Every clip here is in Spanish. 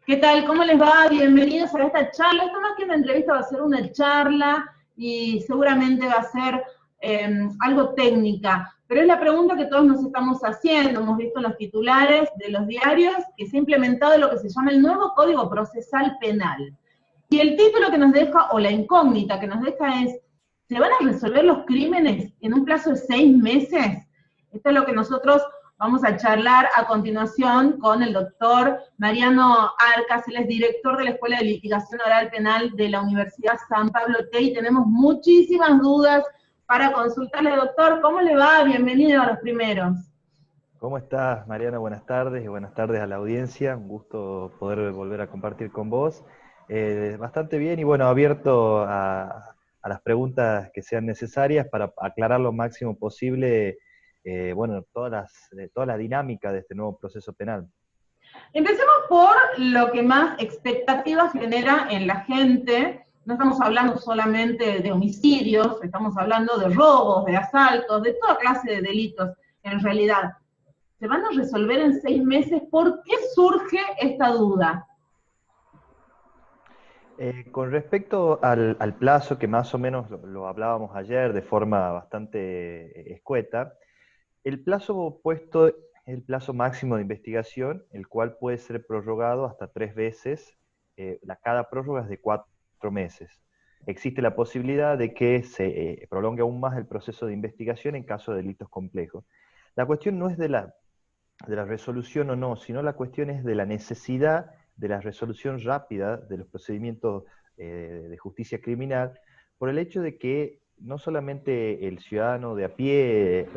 ¿Qué tal? ¿Cómo les va? Bienvenidos a esta charla. Esto más que una entrevista va a ser una charla y seguramente va a ser algo técnica. Pero es la pregunta que todos nos estamos haciendo. Hemos visto en los titulares de los diarios que se ha implementado lo que se llama el nuevo Código Procesal Penal. Y el título que nos deja, o la incógnita que nos deja es, ¿se van a resolver los crímenes en un plazo de 6 meses? Esto es lo que nosotros vamos a charlar a continuación con el doctor Mariano Arcas, él es director de la Escuela de Litigación Oral Penal de la Universidad San Pablo T. Y tenemos muchísimas dudas para consultarle. Doctor, ¿cómo le va? Bienvenido a los primeros. ¿Cómo estás, Mariana? Buenas tardes y buenas tardes a la audiencia. Un gusto poder volver a compartir con vos. Bastante bien y bueno, abierto a las preguntas que sean necesarias para aclarar lo máximo posible, bueno, toda la dinámica de este nuevo proceso penal. Empecemos por lo que más expectativas genera en la gente. No estamos hablando solamente de homicidios, estamos hablando de robos, de asaltos, de toda clase de delitos en realidad. ¿Se van a resolver en 6 meses? ¿Por qué surge esta duda? Con respecto al plazo, que más o menos lo hablábamos ayer de forma bastante escueta, el plazo puesto es el plazo máximo de investigación, el cual puede ser prorrogado hasta 3 veces. Cada prórroga es de 4 meses. Existe la posibilidad de que se prolongue aún más el proceso de investigación en caso de delitos complejos. La cuestión no es de la resolución o no, sino la cuestión es de la necesidad de la resolución rápida de los procedimientos de justicia criminal, por el hecho de que no solamente el ciudadano de a pie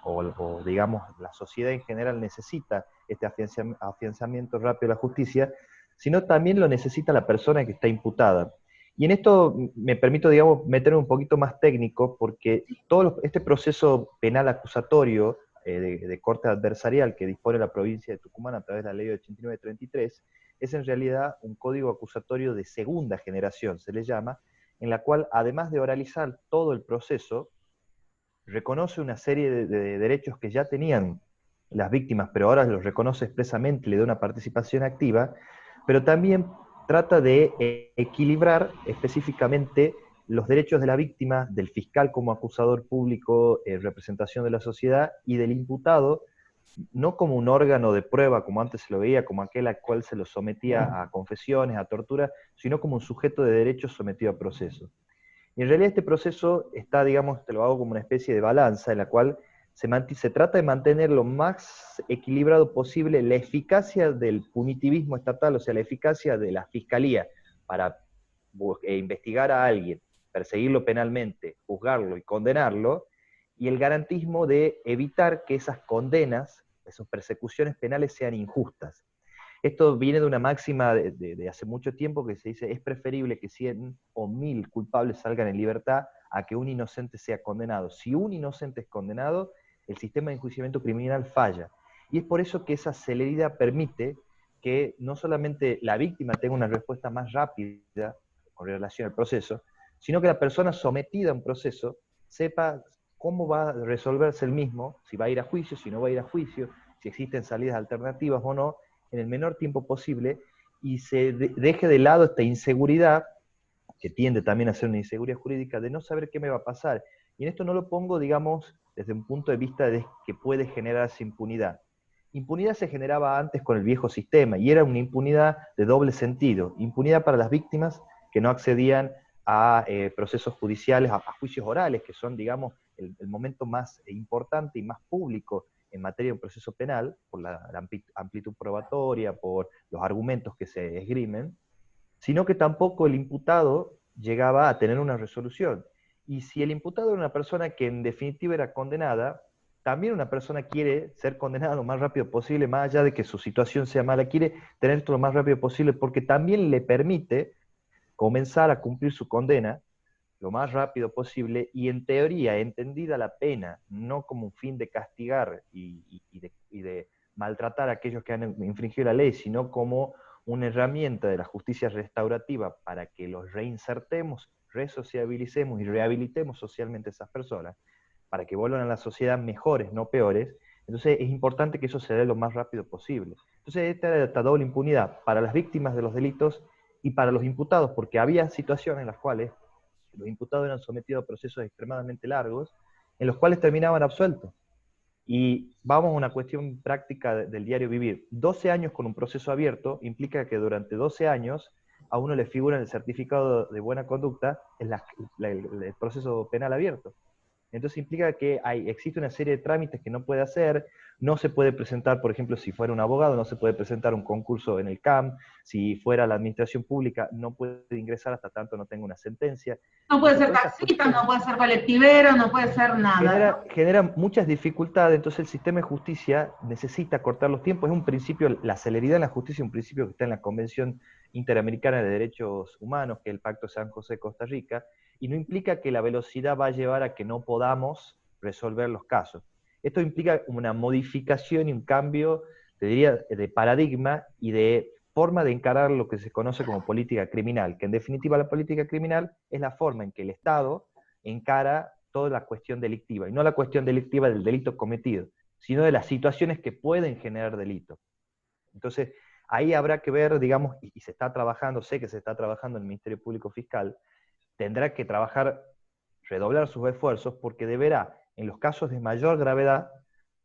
o digamos la sociedad en general necesita este afianzamiento rápido de la justicia, sino también lo necesita la persona que está imputada. Y en esto me permito, digamos, meterme un poquito más técnico, porque este proceso penal acusatorio de corte adversarial que dispone la provincia de Tucumán a través de la ley 8933, es en realidad un código acusatorio de segunda generación, se le llama, en la cual, además de oralizar todo el proceso, reconoce una serie de derechos que ya tenían las víctimas, pero ahora los reconoce expresamente, le da una participación activa, pero también trata de equilibrar específicamente los derechos de la víctima, del fiscal como acusador público, representación de la sociedad, y del imputado, no como un órgano de prueba, como antes se lo veía, como aquel al cual se lo sometía a confesiones, a tortura, sino como un sujeto de derechos sometido a proceso. Y en realidad este proceso está, digamos, te lo hago como una especie de balanza en la cual se trata de mantener lo más equilibrado posible la eficacia del punitivismo estatal, o sea, la eficacia de la fiscalía para investigar a alguien, perseguirlo penalmente, juzgarlo y condenarlo, y el garantismo de evitar que esas condenas, esas persecuciones penales sean injustas. Esto viene de una máxima de hace mucho tiempo que se dice: es preferible que 100 o 1000 culpables salgan en libertad a que un inocente sea condenado. Si un inocente es condenado, el sistema de enjuiciamiento criminal falla. Y es por eso que esa celeridad permite que no solamente la víctima tenga una respuesta más rápida con relación al proceso, sino que la persona sometida a un proceso sepa cómo va a resolverse el mismo, si va a ir a juicio, si no va a ir a juicio, si existen salidas alternativas o no, en el menor tiempo posible, y se deje de lado esta inseguridad, que tiende también a ser una inseguridad jurídica, de no saber qué me va a pasar. Y en esto no lo pongo, digamos, desde un punto de vista de que puede generarse impunidad. Impunidad se generaba antes con el viejo sistema, y era una impunidad de doble sentido. Impunidad para las víctimas que no accedían a procesos judiciales, a juicios orales, que son, digamos, el momento más importante y más público en materia de un proceso penal, por la amplitud probatoria, por los argumentos que se esgrimen, sino que tampoco el imputado llegaba a tener una resolución. Y si el imputado era una persona que en definitiva era condenada, también una persona quiere ser condenada lo más rápido posible, más allá de que su situación sea mala, quiere tener esto lo más rápido posible, porque también le permite comenzar a cumplir su condena lo más rápido posible, y en teoría, entendida la pena, no como un fin de castigar y de maltratar a aquellos que han infringido la ley, sino como una herramienta de la justicia restaurativa para que los reinsertemos, resociabilicemos y rehabilitemos socialmente a esas personas, para que vuelvan a la sociedad mejores, no peores. Entonces es importante que eso se dé lo más rápido posible. Entonces esta era esta doble impunidad para las víctimas de los delitos y para los imputados, porque había situaciones en las cuales los imputados eran sometidos a procesos extremadamente largos, en los cuales terminaban absueltos. Y vamos a una cuestión práctica del diario vivir. 12 años con un proceso abierto implica que durante 12 años a uno le figura en el certificado de buena conducta el proceso penal abierto. Entonces implica que existe una serie de trámites que no puede hacer, no se puede presentar, por ejemplo, si fuera un abogado, no se puede presentar un concurso en el CAM, si fuera la administración pública, no puede ingresar hasta tanto no tenga una sentencia. No puede ser taxista, no puede ser colectivero, no puede ser nada. Genera muchas dificultades, entonces el sistema de justicia necesita cortar los tiempos. Es un principio, la celeridad en la justicia es un principio que está en la Convención Interamericana de Derechos Humanos, que es el Pacto de San José de Costa Rica, y no implica que la velocidad va a llevar a que no podamos resolver los casos. Esto implica una modificación y un cambio, te diría, de paradigma y de forma de encarar lo que se conoce como política criminal, que en definitiva la política criminal es la forma en que el Estado encara toda la cuestión delictiva, y no la cuestión delictiva del delito cometido, sino de las situaciones que pueden generar delito. Entonces, ahí habrá que ver, digamos, y se está trabajando, sé que se está trabajando en el Ministerio Público Fiscal, tendrá que trabajar, redoblar sus esfuerzos, porque deberá, en los casos de mayor gravedad,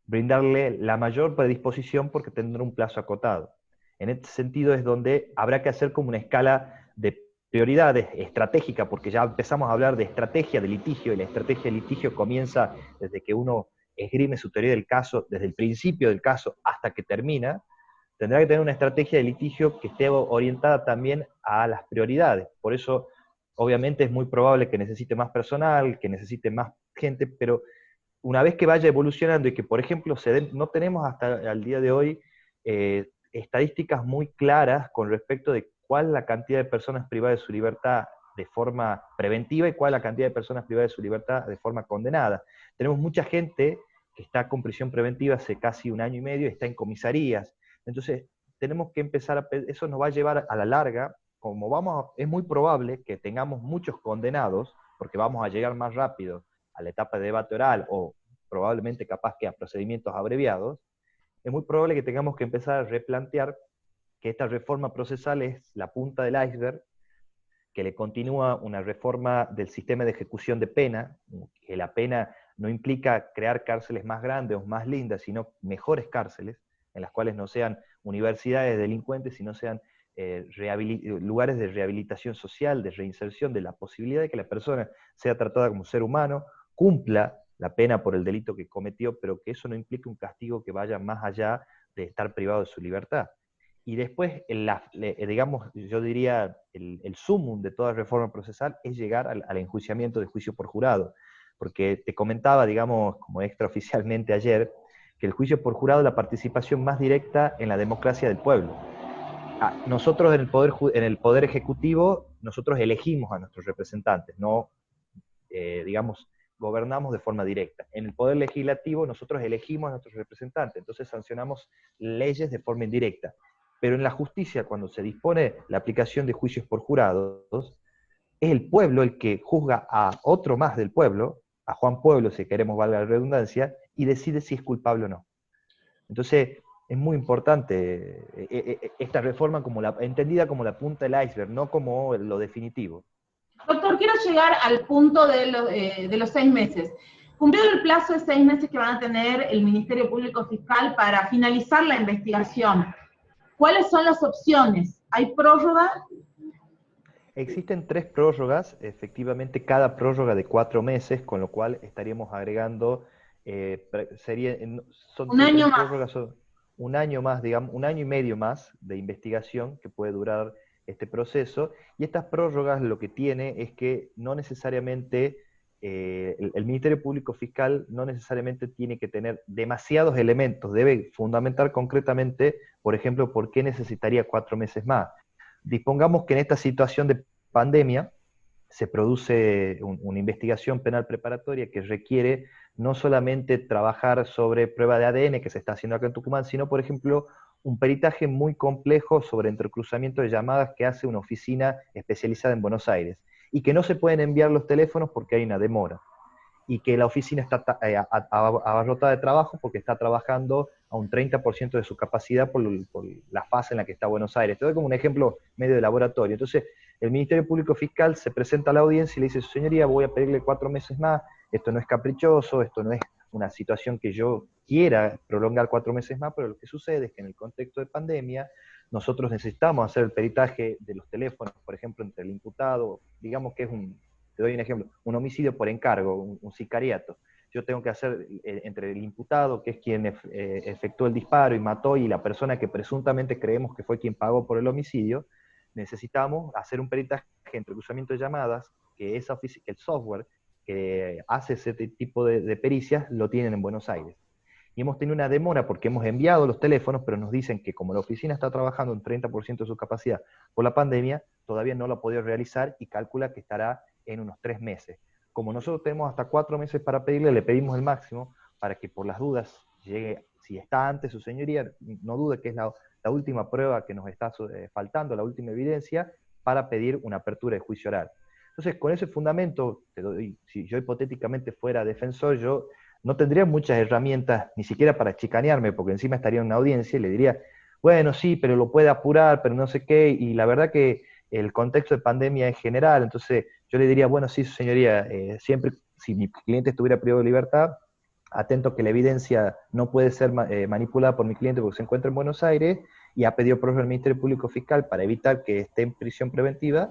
brindarle la mayor predisposición porque tendrá un plazo acotado. En este sentido es donde habrá que hacer como una escala de prioridades estratégica, porque ya empezamos a hablar de estrategia de litigio, y la estrategia de litigio comienza desde que uno esgrime su teoría del caso, desde el principio del caso hasta que termina. Tendrá que tener una estrategia de litigio que esté orientada también a las prioridades. Por eso, obviamente, es muy probable que necesite más personal, que necesite más gente, pero una vez que vaya evolucionando y que, por ejemplo, no tenemos hasta el día de hoy estadísticas muy claras con respecto de cuál es la cantidad de personas privadas de su libertad de forma preventiva y cuál es la cantidad de personas privadas de su libertad de forma condenada. Tenemos mucha gente que está con prisión preventiva hace casi 1 año y medio y está en comisarías. Entonces, tenemos que empezar eso nos va a llevar a la larga, es muy probable que tengamos muchos condenados, porque vamos a llegar más rápido a la etapa de debate oral, o probablemente capaz que a procedimientos abreviados, es muy probable que tengamos que empezar a replantear que esta reforma procesal es la punta del iceberg, que le continúa una reforma del sistema de ejecución de pena, que la pena no implica crear cárceles más grandes o más lindas, sino mejores cárceles, en las cuales no sean universidades de delincuentes, sino sean lugares de rehabilitación social, de reinserción, de la posibilidad de que la persona sea tratada como ser humano, cumpla la pena por el delito que cometió, pero que eso no implique un castigo que vaya más allá de estar privado de su libertad. Y después, digamos, yo diría, el sumum de toda reforma procesal es llegar al enjuiciamiento de juicio por jurado, porque te comentaba, digamos, como extraoficialmente ayer, que el juicio por jurado es la participación más directa en la democracia del pueblo. Nosotros en el poder ejecutivo, nosotros elegimos a nuestros representantes, no, digamos, gobernamos de forma directa. En el poder legislativo nosotros elegimos a nuestros representantes, entonces sancionamos leyes de forma indirecta. Pero en la justicia, cuando se dispone la aplicación de juicios por jurados, es el pueblo el que juzga a otro más del pueblo, a Juan Pueblo, si queremos valga la redundancia, y decide si es culpable o no. Entonces, es muy importante esta reforma entendida como la punta del iceberg, no como lo definitivo. Doctor, quiero llegar al punto de los 6 meses. Cumplido el plazo de 6 meses que van a tener el Ministerio Público Fiscal para finalizar la investigación, ¿cuáles son las opciones? ¿Hay prórroga? Existen 3 prórrogas, efectivamente cada prórroga de 4 meses, con lo cual estaríamos agregando, son un año más. Prórrogas, un año más, digamos, 1 año y medio más de investigación que puede durar este proceso, y estas prórrogas lo que tiene es que no necesariamente, el Ministerio Público Fiscal no necesariamente tiene que tener demasiados elementos, debe fundamentar concretamente, por ejemplo, por qué necesitaría 4 meses más. Dispongamos que en esta situación de pandemia se produce una investigación penal preparatoria que requiere no solamente trabajar sobre prueba de ADN que se está haciendo acá en Tucumán, sino, por ejemplo, un peritaje muy complejo sobre entrecruzamiento de llamadas que hace una oficina especializada en Buenos Aires, y que no se pueden enviar los teléfonos porque hay una demora. y que la oficina está abarrotada de trabajo porque está trabajando a un 30% de su capacidad por la fase en la que está Buenos Aires. Te doy como un ejemplo medio de laboratorio. Entonces, el Ministerio Público Fiscal se presenta a la audiencia y le dice, señoría, voy a pedirle 4 meses más, esto no es caprichoso, esto no es una situación que yo quiera prolongar 4 meses más, pero lo que sucede es que en el contexto de pandemia, nosotros necesitamos hacer el peritaje de los teléfonos, por ejemplo, entre el imputado, digamos que es te doy un ejemplo, un homicidio por encargo, un sicariato. Yo tengo que hacer entre el imputado, que es quien efectuó el disparo y mató, y la persona que presuntamente creemos que fue quien pagó por el homicidio, necesitamos hacer un peritaje entre cruzamiento de llamadas, que el software que hace ese tipo de pericias lo tienen en Buenos Aires. Y hemos tenido una demora porque hemos enviado los teléfonos, pero nos dicen que como la oficina está trabajando un 30% de su capacidad por la pandemia, todavía no lo ha podido realizar y calcula que estará en unos 3 meses. Como nosotros tenemos hasta 4 meses para pedirle, le pedimos el máximo para que por las dudas llegue, si está antes su señoría, no dude que es la última prueba que nos está faltando, la última evidencia, para pedir una apertura de juicio oral. Entonces, con ese fundamento, si yo hipotéticamente fuera defensor, yo no tendría muchas herramientas, ni siquiera para chicanearme, porque encima estaría en una audiencia y le diría, bueno, sí, pero lo puede apurar, pero no sé qué, y la verdad que el contexto de pandemia es general, entonces yo le diría, bueno, sí, señoría, siempre, si mi cliente estuviera privado de libertad, atento que la evidencia no puede ser manipulada por mi cliente porque se encuentra en Buenos Aires, y ha pedido prórroga al Ministerio Público Fiscal para evitar que esté en prisión preventiva,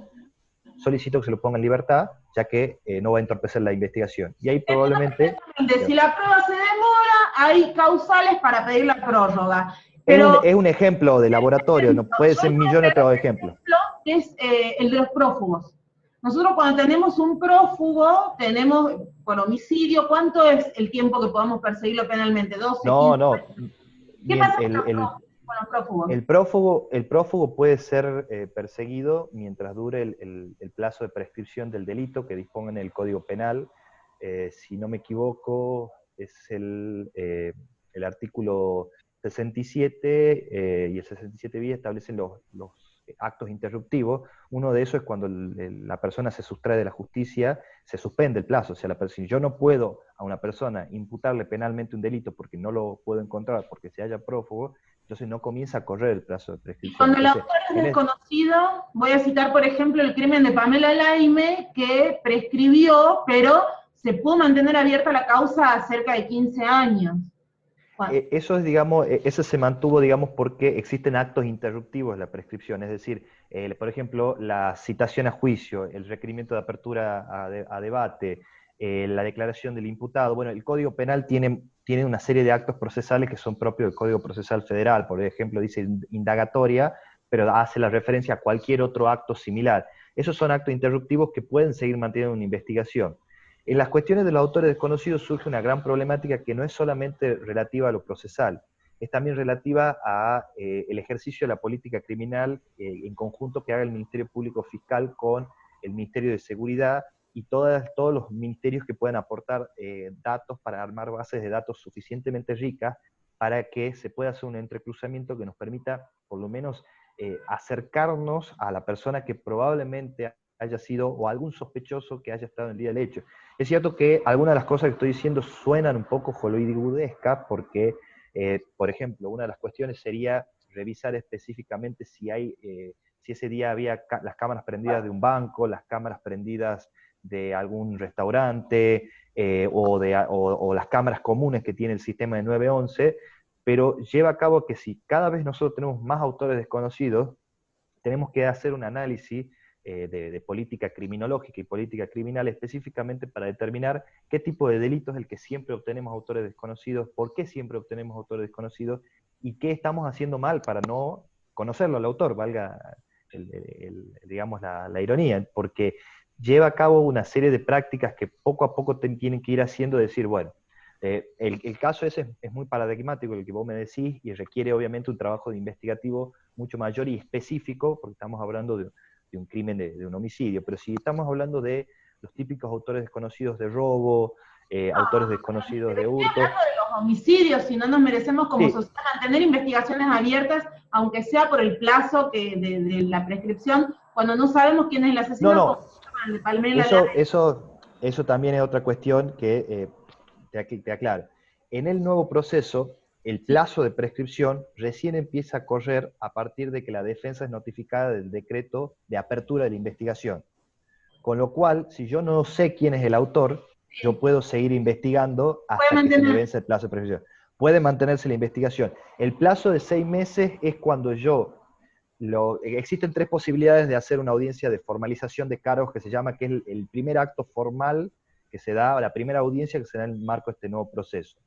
solicito que se lo ponga en libertad, ya que no va a entorpecer la investigación. Y ahí probablemente... Si la prueba se demora, hay causales para pedir la prórroga. Pero es un ejemplo de laboratorio, no puede ser millones de ejemplos. Que es el de los prófugos. Nosotros cuando tenemos un prófugo, tenemos con homicidio, ¿cuánto es el tiempo que podamos perseguirlo penalmente? 12, 15 ¿Qué pasa con los prófugos? El prófugo puede ser perseguido mientras dure el plazo de prescripción del delito que disponga en el Código Penal. Si no me equivoco, es el artículo 67 y el 67 bis establecen los actos interruptivos. Uno de esos es cuando la persona se sustrae de la justicia, se suspende el plazo. O sea, si yo no puedo a una persona imputarle penalmente un delito porque no lo puedo encontrar porque se haya prófugo, entonces no comienza a correr el plazo de prescripción. Cuando el autor es desconocido, voy a citar, por ejemplo, el crimen de Pamela Laime, que prescribió, pero se pudo mantener abierta la causa a cerca de 15 años. Eso es, digamos, eso se mantuvo, digamos, porque existen actos interruptivos de la prescripción, es decir, por ejemplo, la citación a juicio, el requerimiento de apertura a debate, la declaración del imputado. Bueno, el Código Penal tiene una serie de actos procesales que son propios del Código Procesal Federal, por ejemplo, dice indagatoria, pero hace la referencia a cualquier otro acto similar. Esos son actos interruptivos que pueden seguir manteniendo una investigación. En las cuestiones de los autores desconocidos surge una gran problemática que no es solamente relativa a lo procesal, es también relativa a el ejercicio de la política criminal en conjunto que haga el Ministerio Público Fiscal con el Ministerio de Seguridad y todos los ministerios que puedan aportar datos para armar bases de datos suficientemente ricas para que se pueda hacer un entrecruzamiento que nos permita, por lo menos, acercarnos a la persona que probablemente haya sido, o algún sospechoso que haya estado en el día del hecho. Es cierto que algunas de las cosas que estoy diciendo suenan un poco hollywoodescas, porque, por ejemplo, una de las cuestiones sería revisar específicamente si ese día había las cámaras prendidas de un banco, las cámaras prendidas de algún restaurante, o las cámaras comunes que tiene el sistema de 911, pero lleva a cabo que si cada vez nosotros tenemos más autores desconocidos, tenemos que hacer un análisis de política criminológica y política criminal específicamente para determinar qué tipo de delito es el que siempre obtenemos autores desconocidos, por qué siempre obtenemos autores desconocidos y qué estamos haciendo mal para no conocerlo al autor, valga digamos la ironía, porque lleva a cabo una serie de prácticas que poco a poco tienen que ir haciendo, decir, bueno, el caso ese es muy paradigmático, el que vos me decís, y requiere obviamente un trabajo de investigativo mucho mayor y específico, porque estamos hablando de un crimen, de un homicidio, pero si estamos hablando de los típicos autores desconocidos de robo, autores desconocidos de hurto... Estoy hablando de los homicidios, si no nos merecemos como sociedad mantener investigaciones abiertas, aunque sea por el plazo de la prescripción, cuando no sabemos quién es el asesino. No, eso también es otra cuestión que te aclaro. En el nuevo proceso, el plazo de prescripción recién empieza a correr a partir de que la defensa es notificada del decreto de apertura de la investigación. Con lo cual, si yo no sé quién es el autor, yo puedo seguir investigando hasta que se me vence el plazo de prescripción. Puede mantenerse la investigación. El plazo de 6 meses es cuando existen 3 posibilidades de hacer una audiencia de formalización de cargos que se llama, que es el primer acto formal que se da, la primera audiencia que se da en el marco de este nuevo proceso.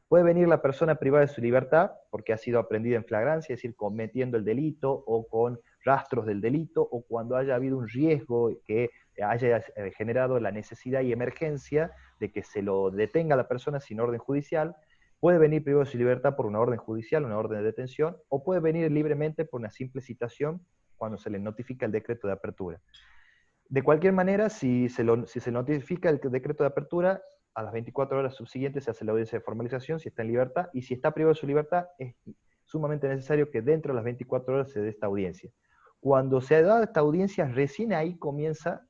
Puede venir la persona privada de su libertad porque ha sido aprendida en flagrancia, es decir, cometiendo el delito o con rastros del delito, o cuando haya habido un riesgo que haya generado la necesidad y emergencia de que se lo detenga a la persona sin orden judicial. Puede venir privado de su libertad por una orden judicial, una orden de detención, o puede venir libremente por una simple citación cuando se le notifica el decreto de apertura. De cualquier manera, si se notifica el decreto de apertura, a las 24 horas subsiguientes se hace la audiencia de formalización, si está en libertad, y si está privado de su libertad, es sumamente necesario que dentro de las 24 horas se dé esta audiencia. Cuando se ha dado esta audiencia, recién ahí comienza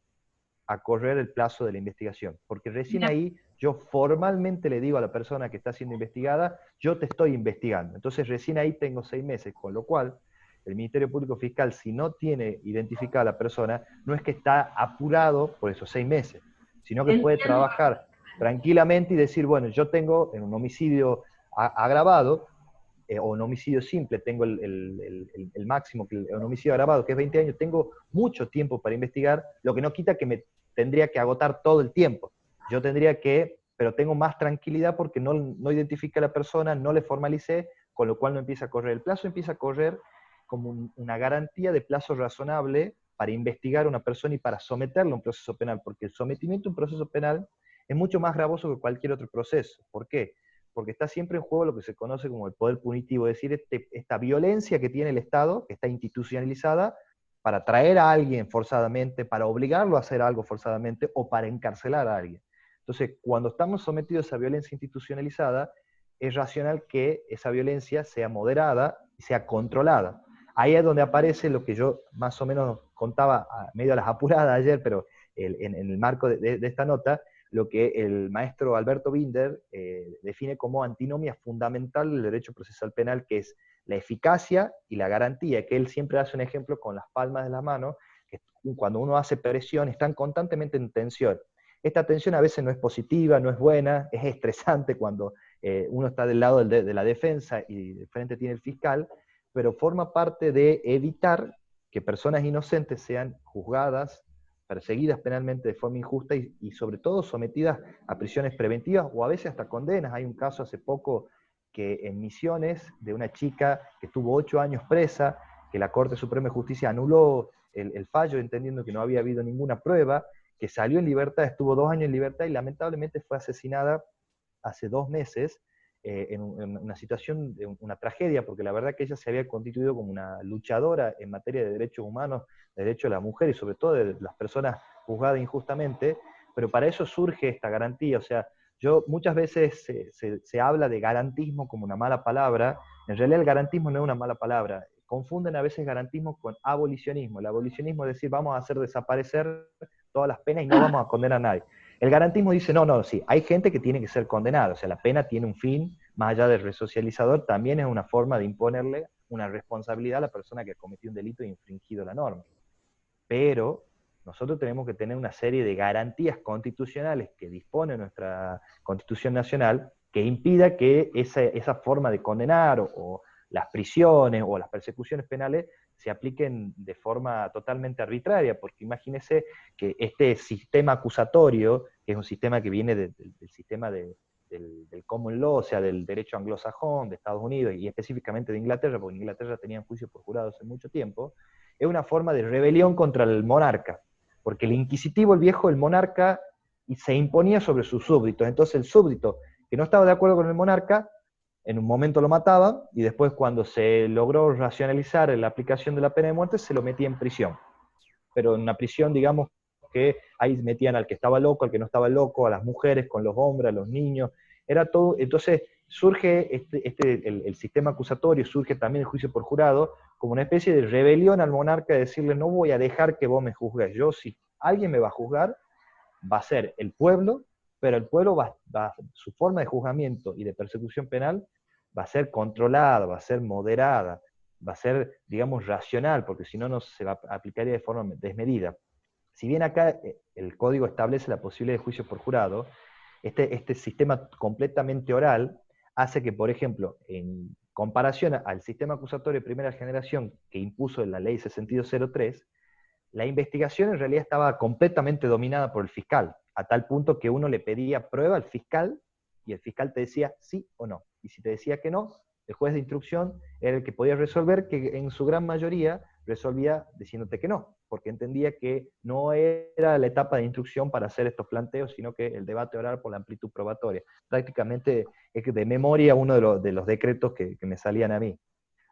a correr el plazo de la investigación, porque recién ahí yo formalmente le digo a la persona que está siendo investigada, yo te estoy investigando. Entonces recién ahí tengo 6 meses, con lo cual el Ministerio Público Fiscal, si no tiene identificada a la persona, no es que está apurado por esos 6 meses, sino que puede trabajar tranquilamente y decir, bueno, yo tengo en un homicidio agravado, o un homicidio simple, tengo el máximo, un homicidio agravado, que es 20 años, tengo mucho tiempo para investigar, lo que no quita que me tendría que agotar todo el tiempo. Yo tendría que, pero tengo más tranquilidad porque no identifiqué a la persona, no le formalicé, con lo cual no empieza a correr. El plazo empieza a correr como una garantía de plazo razonable para investigar a una persona y para someterla a un proceso penal, porque el sometimiento a un proceso penal es mucho más gravoso que cualquier otro proceso. ¿Por qué? Porque está siempre en juego lo que se conoce como el poder punitivo, es decir, esta violencia que tiene el Estado, que está institucionalizada, para traer a alguien forzadamente, para obligarlo a hacer algo forzadamente, o para encarcelar a alguien. Entonces, cuando estamos sometidos a esa violencia institucionalizada, es racional que esa violencia sea moderada y sea controlada. Ahí es donde aparece lo que yo más o menos contaba, medio a las apuradas ayer, pero en el marco de esta nota, lo que el maestro Alberto Binder define como antinomia fundamental del derecho procesal penal, que es la eficacia y la garantía, que él siempre hace un ejemplo con las palmas de la mano, que cuando uno hace presión están constantemente en tensión. Esta tensión a veces no es positiva, no es buena, es estresante cuando uno está del lado de la defensa y de frente tiene el fiscal, pero forma parte de evitar que personas inocentes sean juzgadas, perseguidas penalmente de forma injusta y sobre todo sometidas a prisiones preventivas o a veces hasta condenas. Hay un caso hace poco que en Misiones de una chica que estuvo 8 años presa, que la Corte Suprema de Justicia anuló el fallo entendiendo que no había habido ninguna prueba, que salió en libertad, estuvo 2 años en libertad y lamentablemente fue asesinada hace 2 meses en una situación, de una tragedia, porque la verdad que ella se había constituido como una luchadora en materia de derechos humanos, de derechos de la mujer y sobre todo de las personas juzgadas injustamente, pero para eso surge esta garantía. O sea, muchas veces se habla de garantismo como una mala palabra, en realidad el garantismo no es una mala palabra, confunden a veces garantismo con abolicionismo. El abolicionismo es decir, vamos a hacer desaparecer todas las penas y no vamos a condenar a nadie. El garantismo dice, no, sí, hay gente que tiene que ser condenada, o sea, la pena tiene un fin, más allá del resocializador, también es una forma de imponerle una responsabilidad a la persona que cometió un delito e infringido la norma. Pero nosotros tenemos que tener una serie de garantías constitucionales que dispone nuestra Constitución Nacional que impida que esa forma de condenar o las prisiones o las persecuciones penales se apliquen de forma totalmente arbitraria, porque imagínese que este sistema acusatorio, que es un sistema que viene del sistema del common law, o sea, del derecho anglosajón de Estados Unidos, y específicamente de Inglaterra, porque en Inglaterra tenían juicio por jurado hace mucho tiempo, es una forma de rebelión contra el monarca, porque el inquisitivo, el viejo, el monarca, se imponía sobre sus súbditos, entonces el súbdito que no estaba de acuerdo con el monarca, en un momento lo mataban, y después cuando se logró racionalizar la aplicación de la pena de muerte, se lo metía en prisión. Pero en una prisión, digamos, que ahí metían al que estaba loco, al que no estaba loco, a las mujeres con los hombres, a los niños, era todo. Entonces surge el sistema acusatorio, surge también el juicio por jurado, como una especie de rebelión al monarca, de decirle, no voy a dejar que vos me juzgues, yo si alguien me va a juzgar, va a ser el pueblo, pero el pueblo su forma de juzgamiento y de persecución penal va a ser controlada, va a ser moderada, va a ser, digamos, racional, porque si no, no se va a aplicaría de forma desmedida. Si bien acá el código establece la posibilidad de juicio por jurado, este sistema completamente oral hace que, por ejemplo, en comparación al sistema acusatorio de primera generación que impuso la ley 6203, la investigación en realidad estaba completamente dominada por el fiscal, a tal punto que uno le pedía prueba al fiscal y el fiscal te decía sí o no. Y si te decía que no, el juez de instrucción era el que podía resolver, que en su gran mayoría resolvía diciéndote que no, porque entendía que no era la etapa de instrucción para hacer estos planteos, sino que el debate oral por la amplitud probatoria. Prácticamente es que de memoria uno de los decretos que me salían a mí.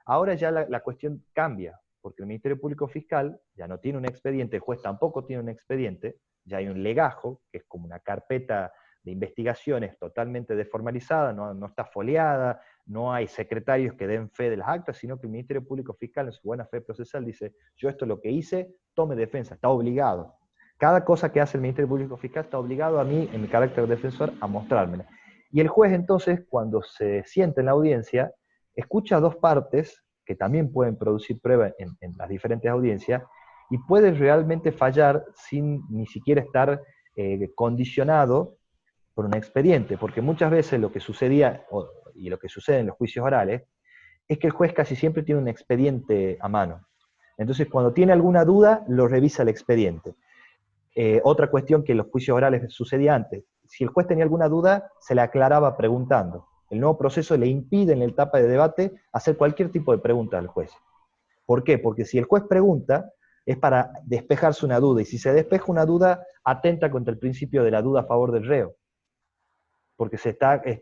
Ahora ya la cuestión cambia, porque el Ministerio Público Fiscal ya no tiene un expediente, el juez tampoco tiene un expediente, ya hay un legajo, que es como una carpeta de investigaciones totalmente desformalizada, no está foliada, no hay secretarios que den fe de las actas, sino que el Ministerio Público Fiscal en su buena fe procesal dice, yo esto es lo que hice, tome defensa, está obligado. Cada cosa que hace el Ministerio Público Fiscal está obligado a mí, en mi carácter de defensor, a mostrármela. Y el juez entonces, cuando se sienta en la audiencia, escucha dos partes, que también pueden producir pruebas en las diferentes audiencias, y puede realmente fallar sin ni siquiera estar condicionado por un expediente, porque muchas veces lo que sucedía, y lo que sucede en los juicios orales, es que el juez casi siempre tiene un expediente a mano. Entonces, cuando tiene alguna duda, lo revisa el expediente. Otra cuestión que en los juicios orales sucedía antes, si el juez tenía alguna duda, se la aclaraba preguntando. El nuevo proceso le impide en la etapa de debate hacer cualquier tipo de pregunta al juez. ¿Por qué? Porque si el juez pregunta, es para despejarse una duda, y si se despeja una duda, atenta contra el principio de la duda a favor del reo. Porque se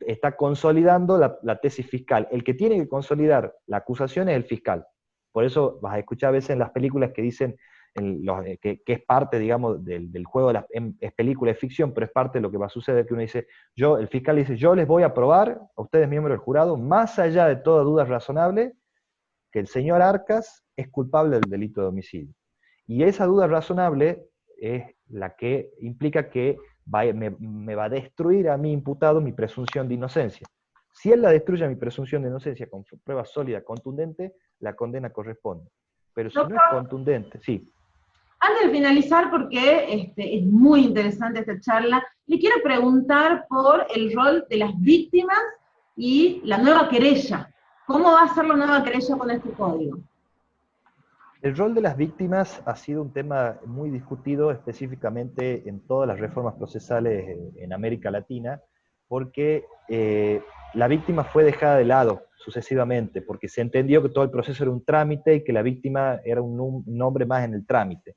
está consolidando la tesis fiscal. El que tiene que consolidar la acusación es el fiscal. Por eso vas a escuchar a veces en las películas que dicen que es parte, digamos, del juego, es película, es ficción, pero es parte de lo que va a suceder, que uno dice, el fiscal dice, yo les voy a probar, a ustedes miembros del jurado, más allá de toda duda razonable, que el señor Arcas es culpable del delito de homicidio. Y esa duda razonable es la que implica que me va a destruir a mi imputado mi presunción de inocencia. Si él la destruye a mi presunción de inocencia con prueba sólida, contundente, la condena corresponde. Pero si no es contundente, sí. Antes de finalizar, porque es muy interesante esta charla, le quiero preguntar por el rol de las víctimas y la nueva querella. ¿Cómo va a ser la nueva querella con este código? El rol de las víctimas ha sido un tema muy discutido específicamente en todas las reformas procesales en América Latina, porque la víctima fue dejada de lado sucesivamente, porque se entendió que todo el proceso era un trámite y que la víctima era un nombre más en el trámite.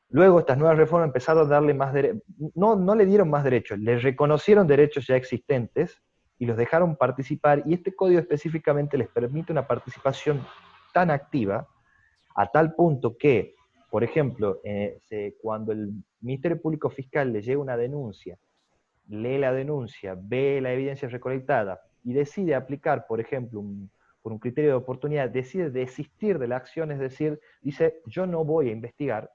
Luego estas nuevas reformas empezaron a darle más derechos, no le dieron más derechos, le reconocieron derechos ya existentes y los dejaron participar, y este código específicamente les permite una participación tan activa, a tal punto que, por ejemplo, cuando el Ministerio Público Fiscal le llega una denuncia, lee la denuncia, ve la evidencia recolectada y decide aplicar, por ejemplo, por un criterio de oportunidad, decide desistir de la acción, es decir, dice, yo no voy a investigar,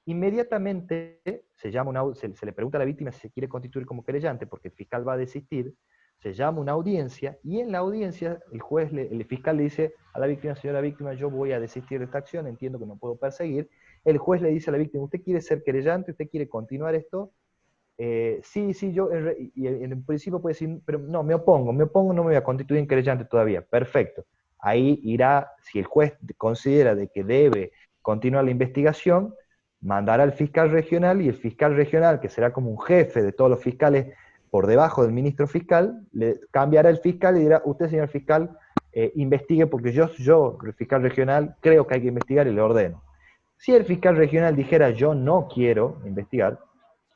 inmediatamente se le pregunta a la víctima si se quiere constituir como querellante, porque el fiscal va a desistir, se llama una audiencia, y en la audiencia el fiscal le dice a la víctima, señora víctima, yo voy a desistir de esta acción, entiendo que no puedo perseguir. El juez le dice a la víctima, ¿usted quiere ser querellante? ¿Usted quiere continuar esto? Sí, yo, y en principio puede decir, pero no, me opongo, no me voy a constituir en querellante todavía. Perfecto. Ahí irá, si el juez considera de que debe continuar la investigación, mandará al fiscal regional, y el fiscal regional, que será como un jefe de todos los fiscales por debajo del ministro fiscal, le cambiará el fiscal y dirá, usted, señor fiscal, investigue, porque yo, el fiscal regional, creo que hay que investigar y le ordeno. Si el fiscal regional dijera, yo no quiero investigar,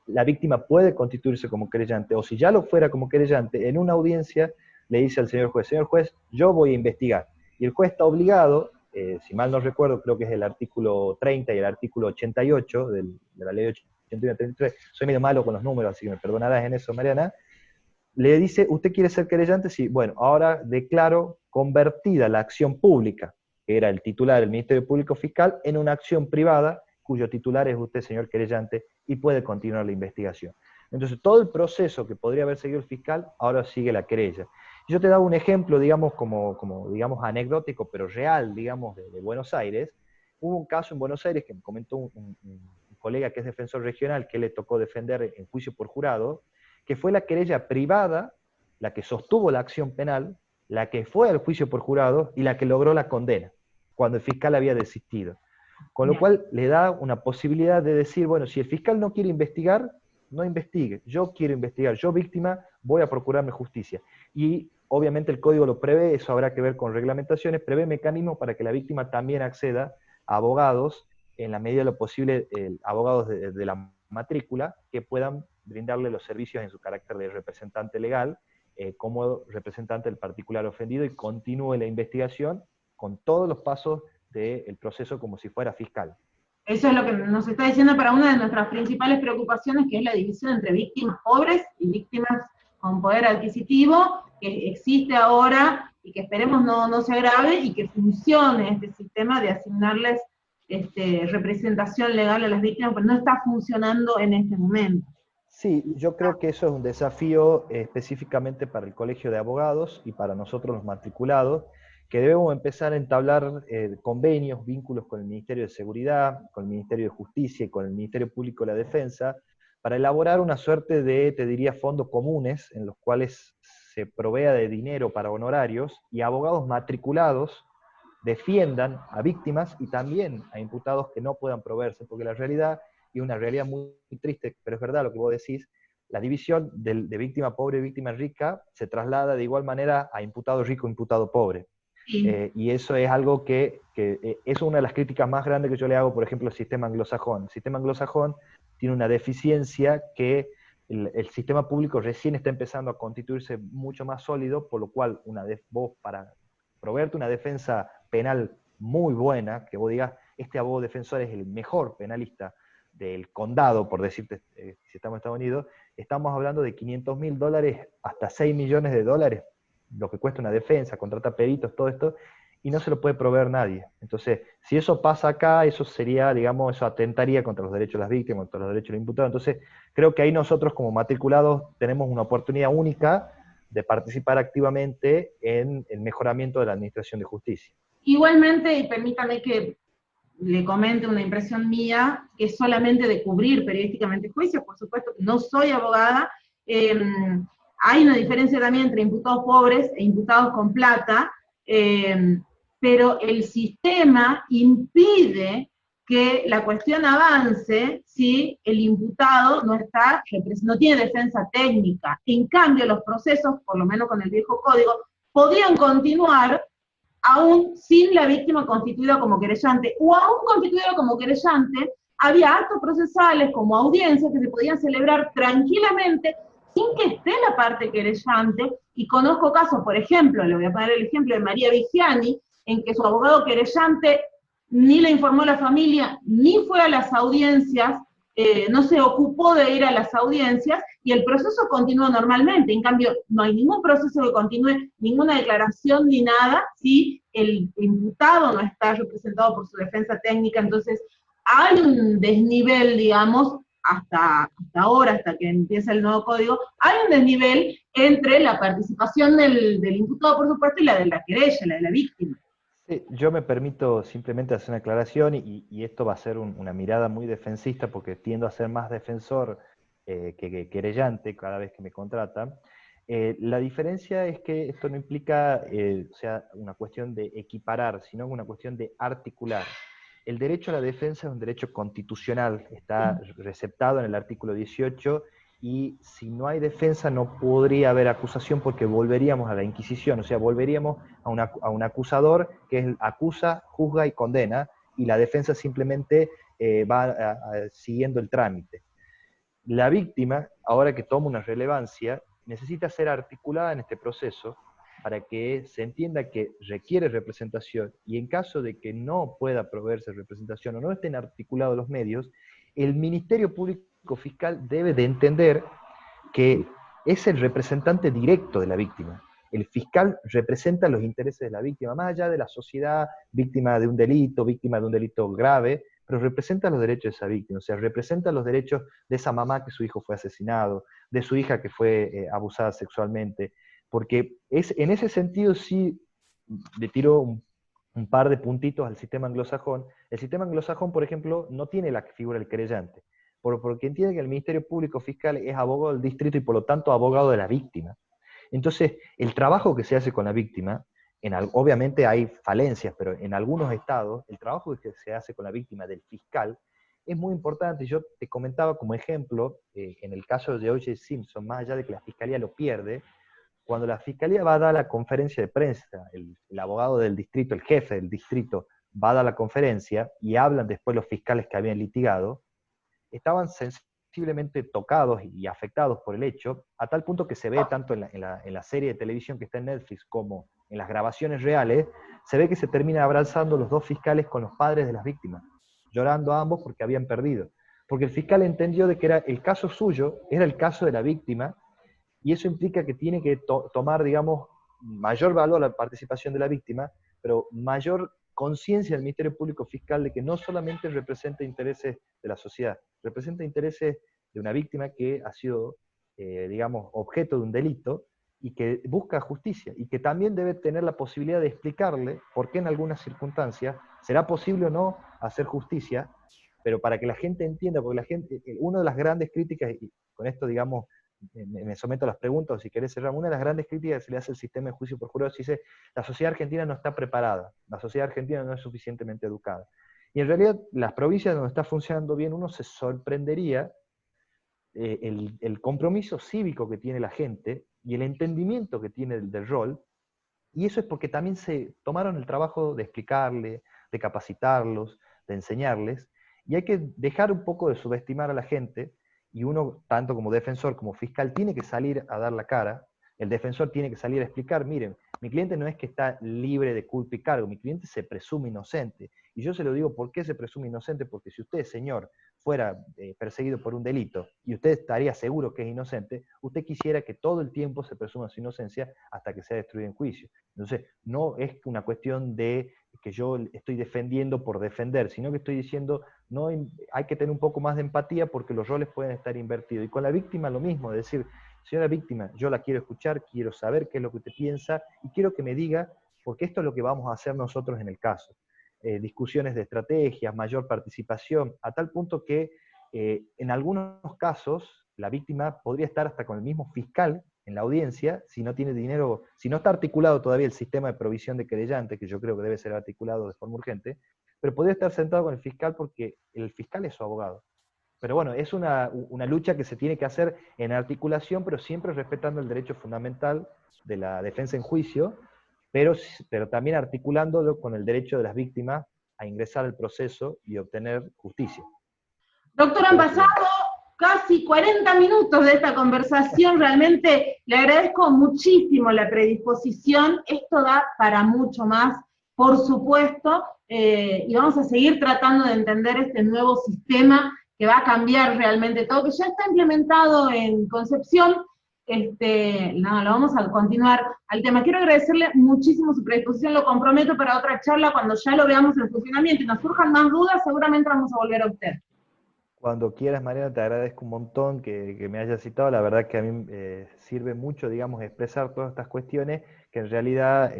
la víctima puede constituirse como querellante, o si ya lo fuera como querellante, en una audiencia le dice al señor juez, yo voy a investigar. Y el juez está obligado, si mal no recuerdo, creo que es el artículo 30 y el artículo 88 de la ley 81-33, soy medio malo con los números, así que me perdonarás en eso, Mariana, le dice, ¿usted quiere ser querellante? Sí, bueno, ahora declaro convertida la acción pública, que era el titular del Ministerio Público Fiscal, en una acción privada, cuyo titular es usted, señor querellante, y puede continuar la investigación. Entonces, todo el proceso que podría haber seguido el fiscal, ahora sigue la querella. Yo te daba un ejemplo, digamos, digamos, anecdótico, pero real, digamos, de Buenos Aires. Hubo un caso en Buenos Aires que me comentó un colega que es defensor regional, que le tocó defender en juicio por jurado, que fue la querella privada, la que sostuvo la acción penal, la que fue al juicio por jurado y la que logró la condena, cuando el fiscal había desistido. Con lo cual le da una posibilidad de decir, bueno, si el fiscal no quiere investigar, no investigue. Yo quiero investigar, yo víctima voy a procurarme justicia. Y obviamente el código lo prevé, eso habrá que ver con reglamentaciones, prevé mecanismos para que la víctima también acceda a abogados, en la medida de lo posible, abogados de la matrícula, que puedan brindarle los servicios en su carácter de representante legal, como representante del particular ofendido, y continúe la investigación con todos los pasos del proceso como si fuera fiscal. Eso es lo que nos está diciendo para una de nuestras principales preocupaciones, que es la división entre víctimas pobres y víctimas con poder adquisitivo, que existe ahora y que esperemos no se agrave y que funcione este sistema de asignarles representación legal a las víctimas, pero no está funcionando en este momento. Sí, yo creo que eso es un desafío específicamente para el Colegio de Abogados y para nosotros los matriculados, que debemos empezar a entablar convenios, vínculos con el Ministerio de Seguridad, con el Ministerio de Justicia y con el Ministerio Público de la Defensa, para elaborar una suerte de, te diría, fondos comunes en los cuales se provea de dinero para honorarios y abogados matriculados defiendan a víctimas y también a imputados que no puedan proveerse, porque la realidad, y una realidad muy triste, pero es verdad lo que vos decís, la división de víctima pobre y víctima rica se traslada de igual manera a imputado rico e imputado pobre. Sí. Y eso es algo que es una de las críticas más grandes que yo le hago, por ejemplo, al sistema anglosajón. El sistema anglosajón tiene una deficiencia que el sistema público recién está empezando a constituirse mucho más sólido, por lo cual vos para proveerte una defensa penal muy buena, que vos digas, este abogado defensor es el mejor penalista del condado, por decirte, si estamos en Estados Unidos, estamos hablando de $500.000 hasta $6 millones, lo que cuesta una defensa, contratar peritos, todo esto, y no se lo puede proveer nadie. Entonces, si eso pasa acá, eso sería, digamos, eso atentaría contra los derechos de las víctimas, contra los derechos de los imputados. Entonces, creo que ahí nosotros como matriculados tenemos una oportunidad única de participar activamente en el mejoramiento de la administración de justicia. Igualmente, y permítame que le comente una impresión mía, que es solamente de cubrir periodísticamente juicios, por supuesto que no soy abogada, hay una diferencia también entre imputados pobres e imputados con plata, pero el sistema impide que la cuestión avance si el imputado no tiene defensa técnica. En cambio, los procesos, por lo menos con el viejo código, podían continuar aún sin la víctima constituida como querellante, o aún constituida como querellante, había actos procesales como audiencias que se podían celebrar tranquilamente sin que esté la parte querellante, y conozco casos, por ejemplo, le voy a poner el ejemplo de María Vigiani, en que su abogado querellante ni le informó a la familia, ni fue a las audiencias, no se ocupó de ir a las audiencias, y el proceso continúa normalmente. En cambio, no hay ningún proceso que continúe, ninguna declaración ni nada, si el imputado no está representado por su defensa técnica. Entonces, hay un desnivel, digamos, hasta ahora, hasta que empieza el nuevo código, hay un desnivel entre la participación del imputado, por supuesto, y la de la querella, la de la víctima. Sí, yo me permito simplemente hacer una aclaración, y esto va a ser una mirada muy defensista, porque tiendo a ser más defensor que querellante cada vez que me contratan. La diferencia es que esto no implica una cuestión de equiparar, sino una cuestión de articular. El derecho a la defensa es un derecho constitucional, está receptado en el artículo 18, y si no hay defensa no podría haber acusación, porque volveríamos a la Inquisición, o sea, volveríamos a un acusador que acusa, juzga y condena, y la defensa simplemente va siguiendo el trámite. La víctima, ahora que toma una relevancia, necesita ser articulada en este proceso para que se entienda que requiere representación, y en caso de que no pueda proveerse representación o no estén articulados los medios, el Ministerio Público Fiscal debe de entender que es el representante directo de la víctima. El fiscal representa los intereses de la víctima, más allá de la sociedad víctima de un delito grave. pero representa los derechos de esa víctima, o sea, representa los derechos de esa mamá que su hijo fue asesinado, de su hija que fue abusada sexualmente, porque en ese sentido sí le tiro un par de puntitos al sistema anglosajón. El sistema anglosajón, por ejemplo, no tiene la figura del querellante, porque entiende que el Ministerio Público Fiscal es abogado del distrito y por lo tanto abogado de la víctima. Entonces, el trabajo que se hace con la víctima, obviamente hay falencias, pero en algunos estados, el trabajo que se hace con la víctima del fiscal es muy importante. Yo te comentaba como ejemplo, en el caso de O.J. Simpson, más allá de que la fiscalía lo pierde, cuando la fiscalía va a dar la conferencia de prensa, el abogado del distrito, el jefe del distrito, va a dar la conferencia y hablan después los fiscales que habían litigado, estaban sensiblemente tocados y afectados por el hecho, a tal punto que se ve tanto en la serie de televisión que está en Netflix como en las grabaciones reales, se ve que se termina abrazando los dos fiscales con los padres de las víctimas, llorando ambos porque habían perdido. Porque el fiscal entendió de que era el caso suyo, era el caso de la víctima, y eso implica que tiene que tomar, digamos, mayor valor a la participación de la víctima, pero mayor conciencia del Ministerio Público Fiscal de que no solamente representa intereses de la sociedad, representa intereses de una víctima que ha sido, digamos, objeto de un delito y que busca justicia, y que también debe tener la posibilidad de explicarle por qué en algunas circunstancias será posible o no hacer justicia, pero para que la gente entienda, porque la gente, una de las grandes críticas, y con esto, digamos, me someto a las preguntas, o si querés cerrar, una de las grandes críticas que se le hace al sistema de juicio por jurado, se dice, la sociedad argentina no está preparada, la sociedad argentina no es suficientemente educada. Y en realidad, las provincias donde está funcionando bien, uno se sorprendería el compromiso cívico que tiene la gente, y el entendimiento que tiene del rol, y eso es porque también se tomaron el trabajo de explicarle, de capacitarlos, de enseñarles, y hay que dejar un poco de subestimar a la gente, y uno, tanto como defensor como fiscal, tiene que salir a dar la cara. El defensor tiene que salir a explicar, miren, mi cliente no es que está libre de culpa y cargo, mi cliente se presume inocente. Y yo se lo digo, ¿por qué se presume inocente? Porque si usted, señor, fuera perseguido por un delito y usted estaría seguro que es inocente, usted quisiera que todo el tiempo se presuma su inocencia hasta que sea destruido en juicio. Entonces, no es una cuestión de que yo estoy defendiendo por defender, sino que estoy diciendo, no, hay que tener un poco más de empatía porque los roles pueden estar invertidos. Y con la víctima lo mismo, es decir, señora víctima, yo la quiero escuchar, quiero saber qué es lo que usted piensa y quiero que me diga, porque esto es lo que vamos a hacer nosotros en el caso. Discusiones de estrategias, mayor participación, a tal punto que en algunos casos la víctima podría estar hasta con el mismo fiscal en la audiencia, si no tiene dinero, si no está articulado todavía el sistema de provisión de querellante, que yo creo que debe ser articulado de forma urgente, pero podría estar sentado con el fiscal porque el fiscal es su abogado. Pero bueno, es una lucha que se tiene que hacer en articulación, pero siempre respetando el derecho fundamental de la defensa en juicio, pero también articulándolo con el derecho de las víctimas a ingresar al proceso y obtener justicia. Doctor, han pasado casi 40 minutos de esta conversación, realmente le agradezco muchísimo la predisposición, esto da para mucho más, por supuesto, y vamos a seguir tratando de entender este nuevo sistema que va a cambiar realmente todo, que ya está implementado en Concepción. Lo vamos a continuar al tema. Quiero agradecerle muchísimo su predisposición, lo comprometo para otra charla cuando ya lo veamos en funcionamiento y nos surjan más dudas, seguramente vamos a volver a usted. Cuando quieras, Mariana, te agradezco un montón que me hayas citado. La verdad que a mí sirve mucho, digamos, expresar todas estas cuestiones que en realidad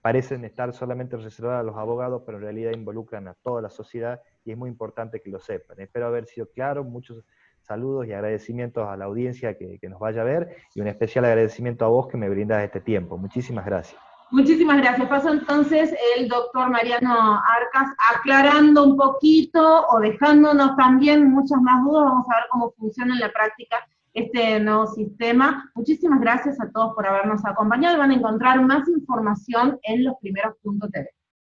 parecen estar solamente reservadas a los abogados, pero en realidad involucran a toda la sociedad y es muy importante que lo sepan. Espero haber sido claro. Muchos saludos y agradecimientos a la audiencia que nos vaya a ver y un especial agradecimiento a vos que me brindas este tiempo. Muchísimas gracias. Muchísimas gracias. Paso entonces el doctor Mariano Arcas aclarando un poquito o dejándonos también muchas más dudas. Vamos a ver cómo funciona en la práctica este nuevo sistema. Muchísimas gracias a todos por habernos acompañado y van a encontrar más información en losprimeros.tv.